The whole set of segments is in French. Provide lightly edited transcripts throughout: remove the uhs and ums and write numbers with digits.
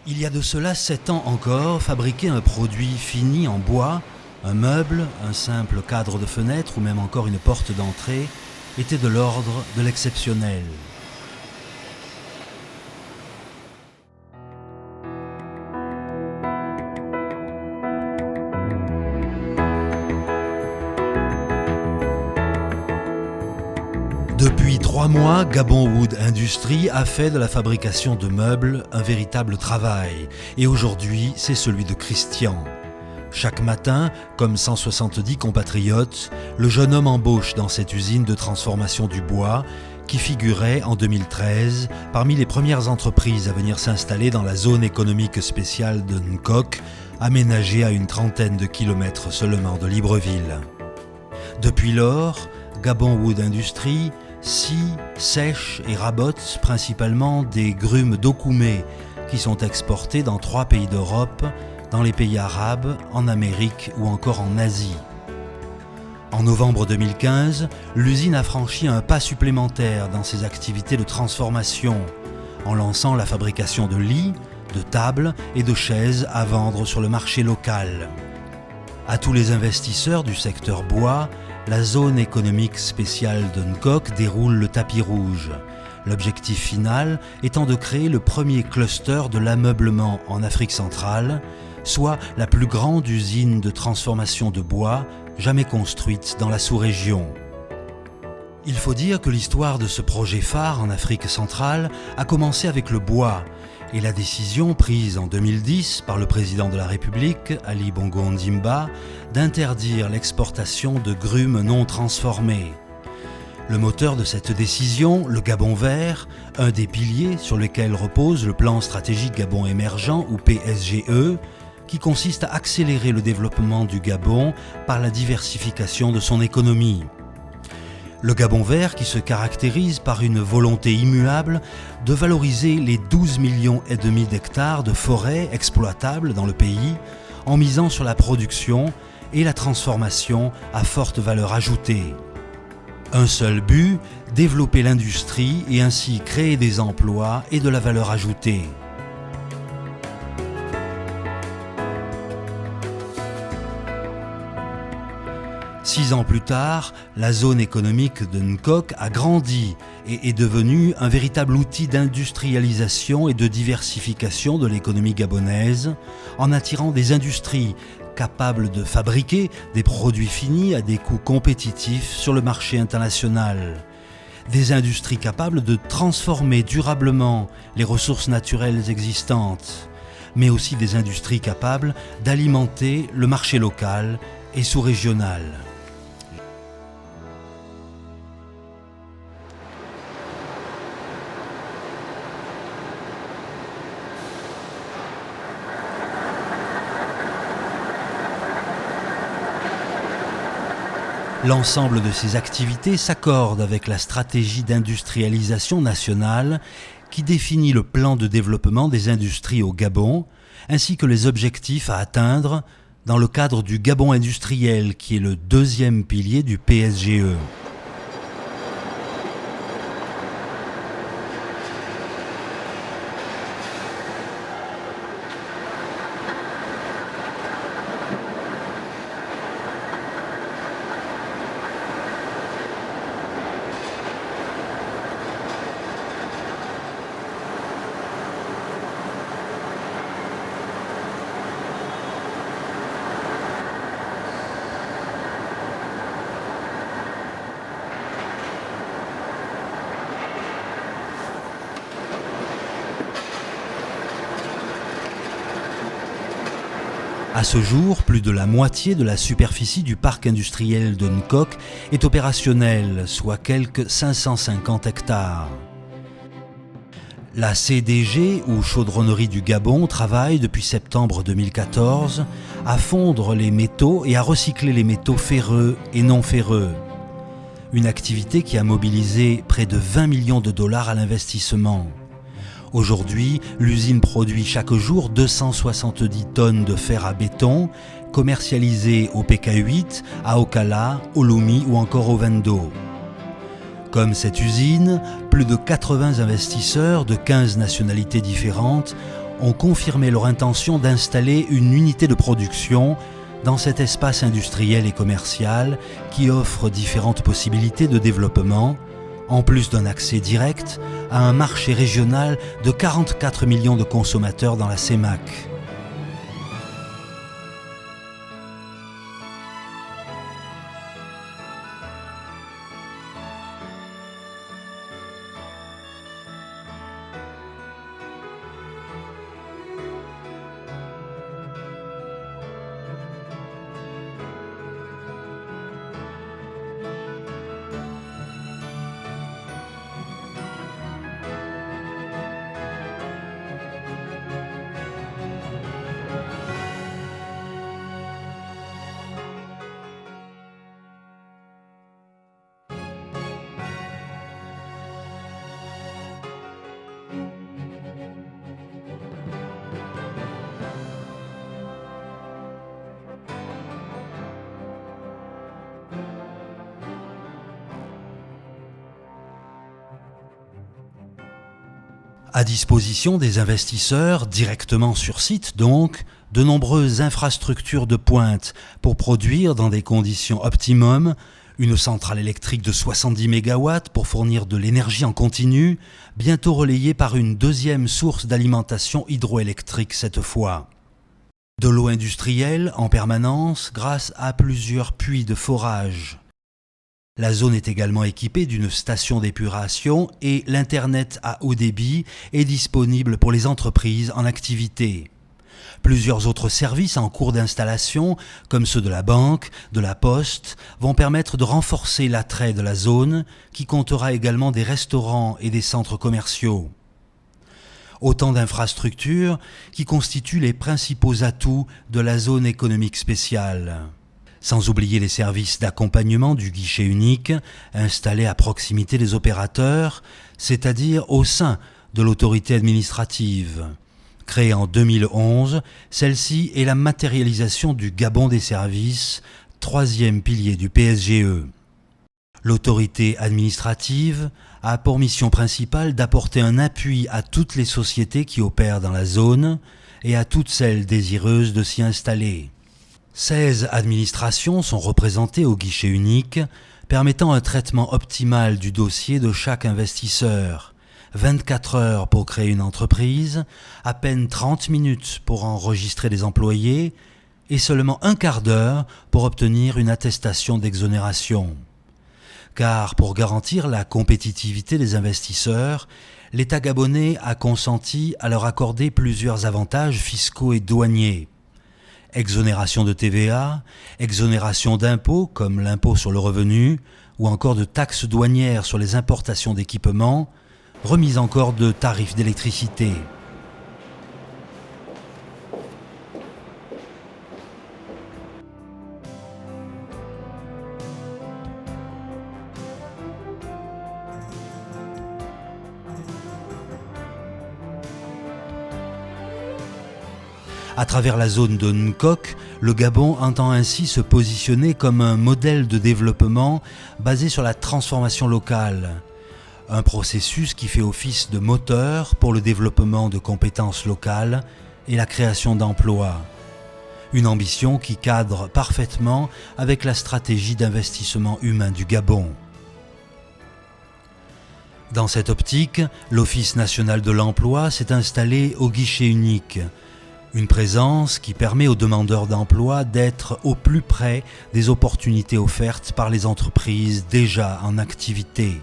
Il y a de cela 7 ans encore, fabriquer un produit fini en bois, un meuble, un simple cadre de fenêtre ou même encore une porte d'entrée, était de l'ordre de l'exceptionnel. Depuis 3 mois, Gabon Wood Industries a fait de la fabrication de meubles un véritable travail. Et aujourd'hui, c'est celui de Christian. Chaque matin, comme 170 compatriotes, le jeune homme embauche dans cette usine de transformation du bois qui figurait en 2013 parmi les premières entreprises à venir s'installer dans la zone économique spéciale de Nkok, aménagée à une trentaine de kilomètres seulement de Libreville. Depuis lors, Gabon Wood Industries scie, sèche et rabote principalement des grumes d'Okoumé qui sont exportées dans 3 pays d'Europe, dans les pays arabes, en Amérique ou encore en Asie. En novembre 2015, l'usine a franchi un pas supplémentaire dans ses activités de transformation, en lançant la fabrication de lits, de tables et de chaises à vendre sur le marché local. À tous les investisseurs du secteur bois, la zone économique spéciale de Nkok déroule le tapis rouge. L'objectif final étant de créer le premier cluster de l'ameublement en Afrique centrale, soit la plus grande usine de transformation de bois jamais construite dans la sous-région. Il faut dire que l'histoire de ce projet phare en Afrique centrale a commencé avec le bois, et la décision prise en 2010 par le président de la République, Ali Bongo Ondimba, d'interdire l'exportation de grumes non transformées. Le moteur de cette décision, le Gabon vert, un des piliers sur lesquels repose le plan stratégique Gabon émergent ou PSGE, qui consiste à accélérer le développement du Gabon par la diversification de son économie. Le Gabon vert qui se caractérise par une volonté immuable de valoriser les 12,5 millions d'hectares de forêts exploitables dans le pays en misant sur la production et la transformation à forte valeur ajoutée. Un seul but, développer l'industrie et ainsi créer des emplois et de la valeur ajoutée. Six ans plus tard, la zone économique de Nkok a grandi et est devenue un véritable outil d'industrialisation et de diversification de l'économie gabonaise, en attirant des industries capables de fabriquer des produits finis à des coûts compétitifs sur le marché international. Des industries capables de transformer durablement les ressources naturelles existantes, mais aussi des industries capables d'alimenter le marché local et sous-régional. L'ensemble de ces activités s'accorde avec la stratégie d'industrialisation nationale qui définit le plan de développement des industries au Gabon, ainsi que les objectifs à atteindre dans le cadre du Gabon industriel qui est le 2e pilier du PSGE. À ce jour, plus de la moitié de la superficie du parc industriel de Nkok est opérationnelle, soit quelques 550 hectares. La CDG, ou Chaudronnerie du Gabon, travaille depuis septembre 2014 à fondre les métaux et à recycler les métaux ferreux et non ferreux. Une activité qui a mobilisé près de 20 millions de dollars à l'investissement. Aujourd'hui, l'usine produit chaque jour 270 tonnes de fer à béton, commercialisées au PK8, à Okala, au Lomé ou encore au Vendo. Comme cette usine, plus de 80 investisseurs de 15 nationalités différentes ont confirmé leur intention d'installer une unité de production dans cet espace industriel et commercial qui offre différentes possibilités de développement, en plus d'un accès direct à un marché régional de 44 millions de consommateurs dans la CEMAC. À disposition des investisseurs, directement sur site donc, de nombreuses infrastructures de pointe pour produire dans des conditions optimum, une centrale électrique de 70 MW pour fournir de l'énergie en continu, bientôt relayée par une deuxième source d'alimentation hydroélectrique cette fois. De l'eau industrielle en permanence grâce à plusieurs puits de forage. La zone est également équipée d'une station d'épuration et l'Internet à haut débit est disponible pour les entreprises en activité. Plusieurs autres services en cours d'installation, comme ceux de la banque, de la poste, vont permettre de renforcer l'attrait de la zone, qui comptera également des restaurants et des centres commerciaux. Autant d'infrastructures qui constituent les principaux atouts de la zone économique spéciale. Sans oublier les services d'accompagnement du guichet unique installés à proximité des opérateurs, c'est-à-dire au sein de l'autorité administrative. Créée en 2011, celle-ci est la matérialisation du Gabon des services, troisième pilier du PSGE. L'autorité administrative a pour mission principale d'apporter un appui à toutes les sociétés qui opèrent dans la zone et à toutes celles désireuses de s'y installer. 16 administrations sont représentées au guichet unique, permettant un traitement optimal du dossier de chaque investisseur. 24 heures pour créer une entreprise, à peine 30 minutes pour enregistrer des employés et seulement un quart d'heure pour obtenir une attestation d'exonération. Car pour garantir la compétitivité des investisseurs, l'État gabonais a consenti à leur accorder plusieurs avantages fiscaux et douaniers. Exonération de TVA, exonération d'impôts comme l'impôt sur le revenu ou encore de taxes douanières sur les importations d'équipements, remise encore de tarifs d'électricité. À travers la zone de Nkok, le Gabon entend ainsi se positionner comme un modèle de développement basé sur la transformation locale. Un processus qui fait office de moteur pour le développement de compétences locales et la création d'emplois. Une ambition qui cadre parfaitement avec la stratégie d'investissement humain du Gabon. Dans cette optique, l'Office national de l'emploi s'est installé au guichet unique. Une présence qui permet aux demandeurs d'emploi d'être au plus près des opportunités offertes par les entreprises déjà en activité.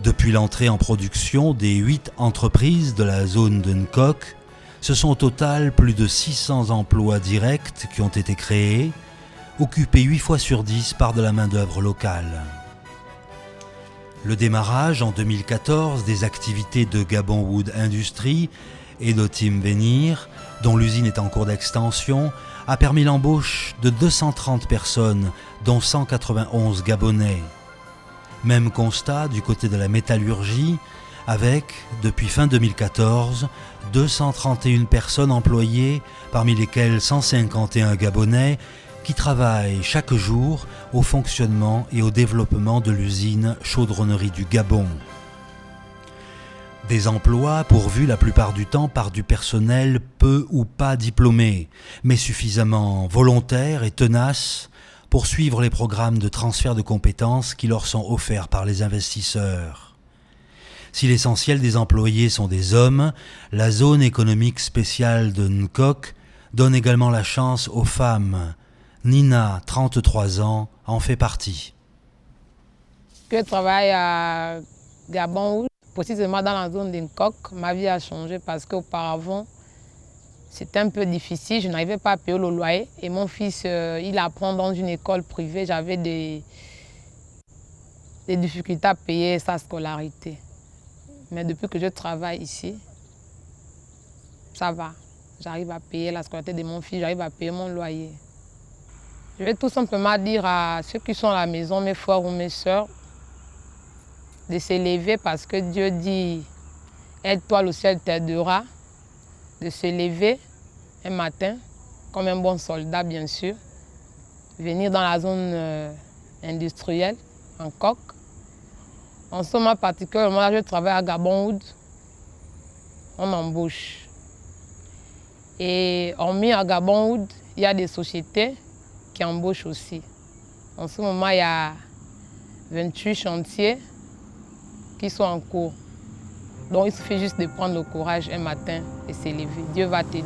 Depuis l'entrée en production des 8 entreprises de la zone de Nkok, ce sont au total plus de 600 emplois directs qui ont été créés, occupés 8 fois sur 10 par de la main-d'œuvre locale. Le démarrage en 2014 des activités de Gabon Wood Industries et de Team Venir, dont l'usine est en cours d'extension, a permis l'embauche de 230 personnes, dont 191 Gabonais. Même constat du côté de la métallurgie, avec, depuis fin 2014, 231 personnes employées, parmi lesquelles 151 Gabonais, qui travaillent chaque jour au fonctionnement et au développement de l'usine chaudronnerie du Gabon. Des emplois pourvus la plupart du temps par du personnel peu ou pas diplômé, mais suffisamment volontaire et tenace pour suivre les programmes de transfert de compétences qui leur sont offerts par les investisseurs. Si l'essentiel des employés sont des hommes, la zone économique spéciale de Nkok donne également la chance aux femmes. Nina, 33 ans, en fait partie. Je travaille à Gabon, précisément dans la zone de Nkok. Ma vie a changé parce qu'auparavant, c'était un peu difficile. Je n'arrivais pas à payer le loyer. Et mon fils, il apprend dans une école privée. J'avais des difficultés à payer sa scolarité. Mais depuis que je travaille ici, ça va. J'arrive à payer la scolarité de mon fils, j'arrive à payer mon loyer. Je vais tout simplement dire à ceux qui sont à la maison, mes frères ou mes soeurs, de s'élever parce que Dieu dit « Aide-toi, le ciel t'aidera », de se lever un matin, comme un bon soldat bien sûr, venir dans la zone industrielle, en Nkok. En ce moment particulièrement, là, je travaille à Gabon Wood, on embauche. Et hormis à Gabon Wood, il y a des sociétés qui embauchent aussi. En ce moment, il y a 28 chantiers qui sont en cours. Donc il suffit juste de prendre le courage un matin et s'élever. Dieu va t'aider.